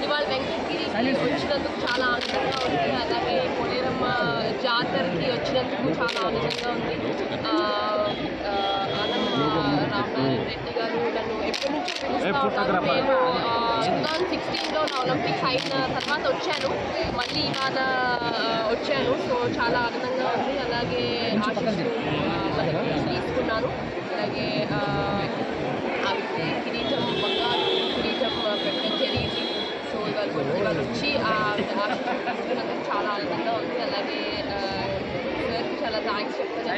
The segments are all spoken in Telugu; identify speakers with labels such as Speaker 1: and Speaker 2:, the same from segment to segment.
Speaker 1: ఇవాళ వెంకటగిరికి వచ్చినందుకు చాలా ఆనందంగా ఉంది. అలాగే పోలేరమ్మ జాతరకి వచ్చినందుకు చాలా ఆనందంగా ఉంది. రామనారాయణ రెడ్డి గారు నన్ను ఎప్పటి నుంచో పిలుస్తూ ఉంటారు. నేను 2016లో నా ఒలింపిక్స్ అయిన తర్వాత వచ్చాను, మళ్ళీ ఇవాళ వచ్చాను. సో చాలా ఆనందంగా ఉంది. అలాగే ఆశీస్సులు తీసుకున్నాను. అలాగే కిరీటం బంగారు కిరీటం జరిగింది. సో ఇవాళ వచ్చి తీసుకున్నందుకు చాలా ఆనందంగా ఉంది. అలాగే సార్కి చాలా థ్యాంక్స్ చెప్తాను.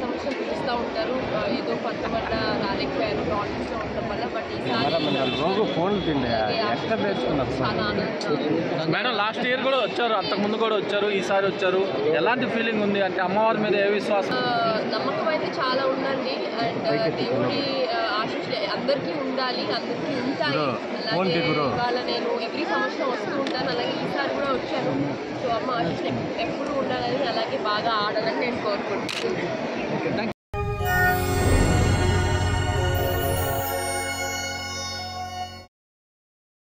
Speaker 1: సంవత్సరం పిలుస్తూ ఉంటారు, ఏదో కొంతమంది రాలేకపోయారు ప్రాజెక్ట్స్లో ఉండడం వల్ల. బట్ ఈసారి చాలా ఆనందంగా.
Speaker 2: మేడం లాస్ట్ ఇయర్ కూడా వచ్చారు, అంతకుముందు కూడా వచ్చారు, ఈసారి వచ్చారు. ఎలాంటి ఫీలింగ్ ఉంది? అంటే అమ్మవారి మీద ఏ విశ్వాసం?
Speaker 1: నమ్మకం అయితే చాలా ఉందండి. అండ్ దేవుడి ఆశీస్సులు అందరికీ ఉండాలి, అందరికీ ఉంటాయి. అలాగే ఇవాళ నేను ఎవ్రీ సంవత్సరం వస్తూ ఉంటాను, అలాగే ఈసారి కూడా వచ్చాను. సో అమ్మ ఆశీస్సులు ఎప్పుడు ఉండాలని, అలాగే బాగా ఆడాలని నేను కోరుకుంటున్నాను.